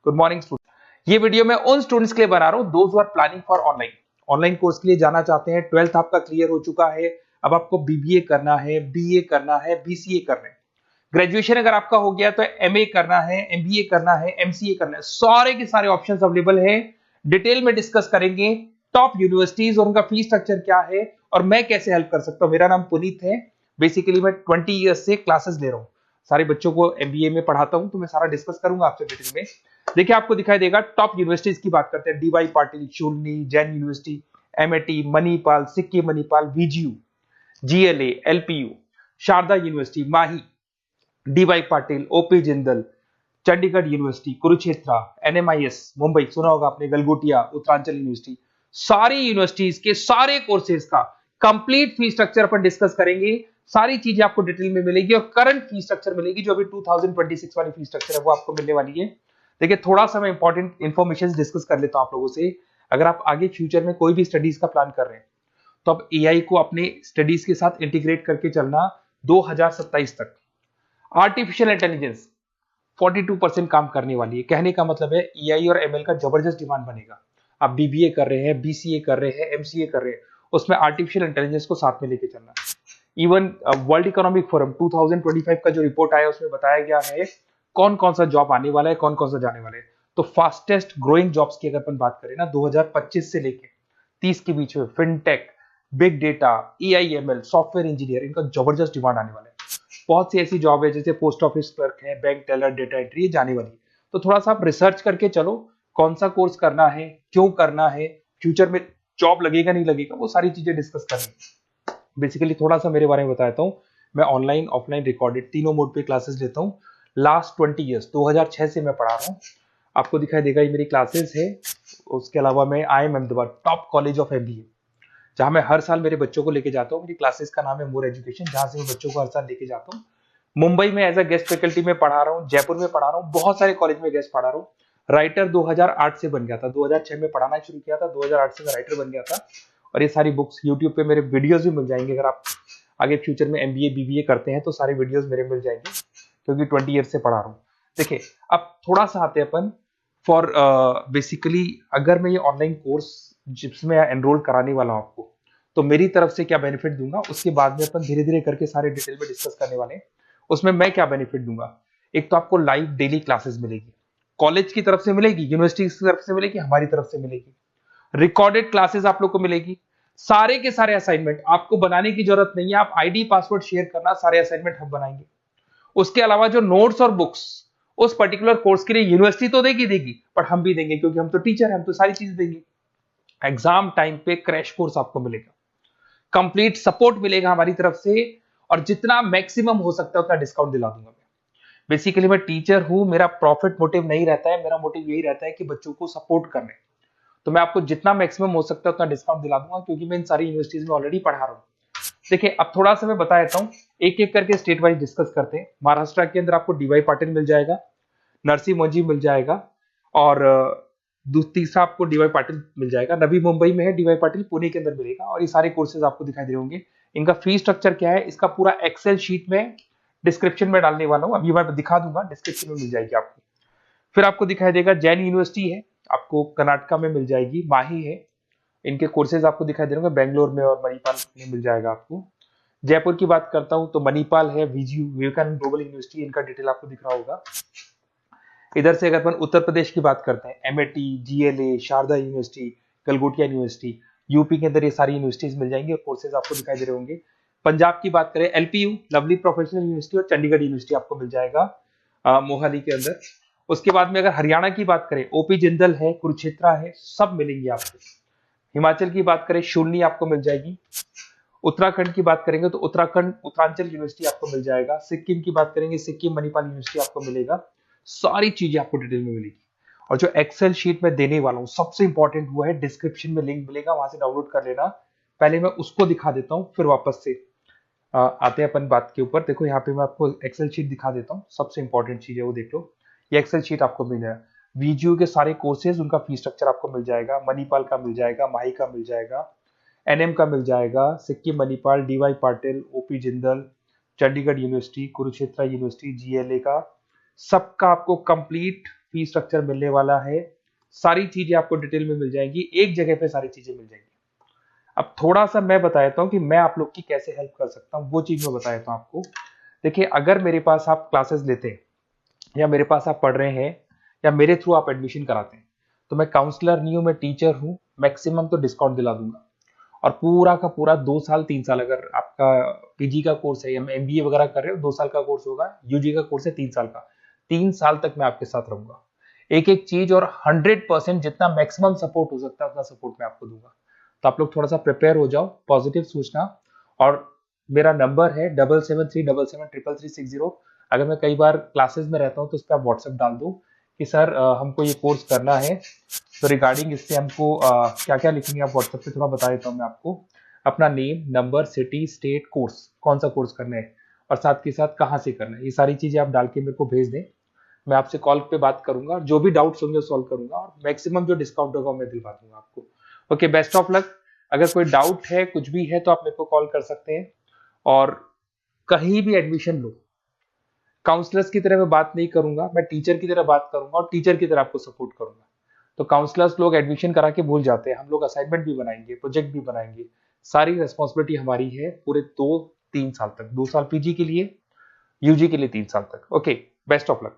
Good morning student. ये video मैं उन स्टूडेंट्स के लिए बना रहा हूं those who are planning for online course के लिए जाना चाहते हैं। 12th आपका क्लियर हो चुका है, अब आपको बीबीए करना है, बीए करना है, बीसीए करना है। ग्रेजुएशन अगर आपका हो गया तो एमए करना है, एमबीए करना है, एमसीए करना है। सारे के सारे ऑप्शंस अवेलेबल है। डिटेल में डिस्कस करेंगे टॉप यूनिवर्सिटीज और उनका फीस स्ट्रक्चर क्या है और मैं कैसे हेल्प कर सकता हूं। मेरा नाम पुनीत है। बेसिकली मैं 20 ईयर्स से क्लासेस ले रहा हूं, सारे बच्चों को एमबीए में पढ़ाता हूं, तो मैं सारा डिस्कस करूंगा आपसे डिटेल में। देखिए आपको दिखाई देगा टॉप यूनिवर्सिटीज की बात करते हैं। DY Patil, Shoolini, Jain university, MIT, Manipal, Sikkim Manipal, VGU, GLA, LPU, Sharda university, Mahi, DY Patil, OP Jindal, Chandigarh university, Kurukshetra, NMIS Mumbai, सुना होगा आपने, गलगोटिया, उत्तरांचल यूनिवर्सिटी। सारी यूनिवर्सिटीज के सारे कोर्सेज का कंप्लीट फी स्ट्रक्चर अपन डिस्कस करेंगे। सारी चीजें आपको डिटेल में मिलेगी और करंट फी स्ट्रक्चर मिलेगी, जो अभी 2026 वाली फी स्ट्रक्चर है वो आपको मिलने वाली है। देखिए थोड़ा सा मैं इंपॉर्टेंट इन्फॉर्मेशन डिस्कस कर लेता हूं आप लोगों से। अगर आप आगे फ्यूचर में कोई भी स्टडीज का प्लान कर रहे हैं तो आप एआई को अपने स्टडीज के साथ इंटीग्रेट करके चलना। 2027 तक आर्टिफिशियल इंटेलिजेंस 42% काम करने वाली है। कहने का मतलब है एआई और एमएल का जबरदस्त डिमांड बनेगा। आप बीबीए कर रहे हैं, बीसीए कर रहे हैं, एमसीए कर रहे हैं, उसमें आर्टिफिशियल इंटेलिजेंस को साथ में लेके चलना। इवन वर्ल्ड इकोनॉमिक फोरम 2025 का जो रिपोर्ट आया उसमें बताया गया है कौन कौन सा जॉब आने वाला है, कौन कौन सा जाने वाला है। तो फास्टेस्ट ग्रोइंग जॉब्स की अगर अपन बात करें ना 2025 से लेके 30 के बीच में fintech, big data, AIML, software engineer, इनका जबरदस्त डिमांड आने वाला है। बहुत सी ऐसी जॉब है जैसे पोस्ट ऑफिस क्लर्क है, बैंक टेलर, डेटा एंट्री, जाने वाली है। तो थोड़ा सा आप रिसर्च करके चलो कौन सा कोर्स करना है, क्यों करना है, फ्यूचर में जॉब लगेगा नहीं लगेगा, वो सारी चीजें डिस्कस करेंगे। बेसिकली थोड़ा सा मेरे बारे में बताता हूँ। मैं ऑनलाइन ऑफलाइन रिकॉर्डेड तीनों मोड पे क्लासेस लेता हूँ। लास्ट 20 ईयर्स 2006 से मैं पढ़ा रहा हूँ। आपको दिखाई देगा ये मेरी क्लासेस है। उसके अलावा मैं IIM Ahmedabad top college of MBA, जहां मैं हर साल मेरे बच्चों को लेके जाता हूँ। मेरी क्लासेस का नाम है मोर एजुकेशन, जहां से मैं बच्चों को हर साल लेके जाता हूँ। मुंबई में एज अ गेस्ट फैकल्टी में पढ़ा रहा हूँ, जयपुर में पढ़ा रहा हूँ, बहुत सारे कॉलेज में गेस्ट पढ़ा रहा हूँ। राइटर 2008 से बन गया था, 2006 में पढ़ाना शुरू किया था, 2008 से मैं राइटर बन गया था। और ये सारी बुक्स यूट्यूब पे मेरे वीडियोस भी मिल जाएंगे। अगर आप आगे फ्यूचर में एमबीए बीबीए करते हैं तो सारे वीडियोस मेरे मिल जाएंगे, क्योंकि 20 ईयर से पढ़ा रहा हूँ। देखिए अब थोड़ा सा आते हैं अपन फॉर बेसिकली अगर मैं ये ऑनलाइन कोर्स जिसमें एनरोल कराने वाला हूँ आपको, तो मेरी तरफ से क्या बेनिफिट दूंगा उसके बाद में अपन धीरे धीरे करके सारे डिटेल में डिस्कस करने वाले हैं। उसमें मैं क्या बेनिफिट दूंगा, एक तो आपको लाइव डेली क्लासेस मिलेगी, कॉलेज की तरफ से मिलेगी, यूनिवर्सिटी की तरफ से मिलेगी, हमारी तरफ से मिलेगी। रिकॉर्डेड क्लासेस आप लोग को मिलेगी। सारे के सारे असाइनमेंट आपको बनाने की जरूरत नहीं है, आप आईडी पासवर्ड शेयर करना, सारे असाइनमेंट हम बनाएंगे। उसके अलावा जो नोट्स और बुक्स उस पर्टिकुलर कोर्स के लिए यूनिवर्सिटी तो देगी, पर हम भी देंगे, क्योंकि हम तो टीचर हैं, हम तो सारी चीज देंगे। एग्जाम टाइम पे क्रैश कोर्स आपको मिलेगा, कंप्लीट सपोर्ट मिलेगा हमारी तरफ से, और जितना मैक्सिमम हो सकता है उतना डिस्काउंट दिला दूंगा मैं। बेसिकली मैं टीचर हूं, मेरा प्रॉफिट मोटिव नहीं रहता है, मेरा मोटिव यही रहता है कि बच्चों को सपोर्ट करने। तो मैं आपको जितना मैक्सिमम हो सकता है उतना डिस्काउंट दिला दूंगा, क्योंकि मैं इन सारी यूनिवर्सिटीज में ऑलरेडी पढ़ा रहा हूँ। देखिए अब थोड़ा सा मैं बता देता हूँ, एक एक करके स्टेट वाइज डिस्कस करते हैं। महाराष्ट्र के अंदर आपको डीवाई पाटिल मिल जाएगा, नरसी मोंजी मिल जाएगा, और तीसरा आपको डीवाई पाटिल मिल जाएगा। नवी मुंबई में है डीवाई पाटिल, पुणे के अंदर मिलेगा। और ये सारे कोर्सेज आपको दिखाई दे रहे होंगे। इनका फी स्ट्रक्चर क्या है, इसका पूरा एक्सेल शीट में डिस्क्रिप्शन में डालने वाला हूँ, अभी मैं दिखा दूंगा, डिस्क्रिप्शन में मिल जाएगी आपको। फिर आपको दिखाई देगा जैन यूनिवर्सिटी है, आपको कर्नाटका में मिल जाएगी, माही है, इनके कोर्सेज आपको दिखाई दे रहे होंगे, बेंगलोर में और मणिपाल में मिल जाएगा आपको। जयपुर की बात करता हूं तो मणिपाल है, वीजीयू, विवेकानंद ग्लोबल यूनिवर्सिटी, इनका डिटेल आपको दिख रहा होगा। इधर से अगर अपन उत्तर प्रदेश की बात करते हैं, MIT, GLA, Sharda university, Galgotias university, UP के अंदर ये सारी यूनिवर्सिटीज मिल जाएंगी और कोर्सेज आपको दिखाई दे रहे होंगे। पंजाब की बात करें, एलपीयू, लवली प्रोफेशनल यूनिवर्सिटी, और चंडीगढ़ यूनिवर्सिटी आपको मिल जाएगा मोहाली के अंदर। उसके बाद में अगर हरियाणा की बात करें, ओपी जिंदल है, कुरुक्षेत्र है, सब मिलेंगे आपको। हिमाचल की बात करें, शूलनी आपको मिल जाएगी। उत्तराखंड की बात करेंगे तो उत्तराखंड उत्तरांचल यूनिवर्सिटी आपको मिल जाएगा। सिक्किम की बात करेंगे, सिक्किम मणिपाल यूनिवर्सिटी आपको मिलेगा। सारी चीजें आपको डिटेल में मिलेगी। और जो एक्सेल शीट में देने वाला हूँ सबसे इंपॉर्टेंट वो है, डिस्क्रिप्शन में लिंक मिलेगा, वहां से डाउनलोड कर लेना। पहले मैं उसको दिखा देता हूँ, फिर वापस से आते हैं अपन बात के ऊपर। देखो यहाँ पे मैं आपको एक्सेल शीट दिखा देता हूँ, सबसे इंपॉर्टेंट चीज है वो देख लो। ये एक्सेल शीट आपको मिल जाएगा। वीजीयू के सारे कोर्सेज, उनका फी स्ट्रक्चर आपको मिल जाएगा, मणिपाल का मिल जाएगा, माही का मिल जाएगा, एनएम का मिल जाएगा, Sikkim Manipal, DY Patil, OP Jindal, Chandigarh university, Kurukshetra university, GLA का, सबका आपको कंप्लीट फी स्ट्रक्चर मिलने वाला है, सारी चीजें आपको डिटेल में मिल जाएंगी, एक जगह पे सारी चीजें मिल जाएंगी। अब थोड़ा सा मैं बता देता हूँ कि मैं आप लोग की कैसे हेल्प कर सकता हूँ, वो चीज मैं बता देता हूँ आपको। देखिए, अगर मेरे पास आप क्लासेस लेते हैं या मेरे पास आप पढ़ रहे हैं या मेरे थ्रू आप एडमिशन कराते हैं, तो मैं काउंसलर नहीं हूँ, मैं टीचर हूँ, मैक्सिमम तो डिस्काउंट दिला दूंगा। और पूरा का पूरा 2 साल 3 साल, अगर आपका पीजी का कोर्स है या एमबीए वगैरह कर रहे हो, 2 साल का कोर्स होगा, यूजी का कोर्स है 3 साल का, 3 साल तक मैं आपके साथ रहूंगा। एक एक चीज और 100% जितना मैक्सिमम सपोर्ट हो सकता है उतना सपोर्ट मैं आपको दूंगा। तो आप लोग थोड़ा सा प्रिपेयर हो जाओ, पॉजिटिव सोचना। और मेरा नंबर है 7737733360। अगर मैं कई बार क्लासेस में रहता हूँ तो उस पर आप व्हाट्सएप डाल दो कि सर हमको ये कोर्स करना है, तो रिगार्डिंग इससे हमको क्या क्या लिखेंगे आप व्हाट्सएप पे थोड़ा बता देता हूँ मैं आपको। अपना name, number, city, state, course, कौन सा कोर्स करना है और साथ के साथ कहाँ से करना है, ये सारी चीजें आप डाल के मेरे को भेज दें। मैं आपसे कॉल पे बात करूंगा और जो भी डाउट्स होंगे सॉल्व करूंगा, और मैक्सिमम जो डिस्काउंट होगा मैं दिलवा दूंगा आपको। Okay, best of luck. अगर कोई डाउट है, कुछ भी है, तो आप मेरे को कॉल कर सकते हैं। और कहीं भी एडमिशन लो, काउंसलर्स की तरह मैं बात नहीं करूंगा, मैं टीचर की तरह बात करूंगा और टीचर की तरह आपको सपोर्ट करूंगा। तो काउंसलर्स लोग एडमिशन करा के भूल जाते हैं, हम लोग असाइनमेंट भी बनाएंगे, प्रोजेक्ट भी बनाएंगे। सारी रेस्पॉन्सिबिलिटी हमारी है पूरे 2-3 साल तक, 2 साल पीजी के लिए, यूजी के लिए 3 साल तक। Okay, best of luck.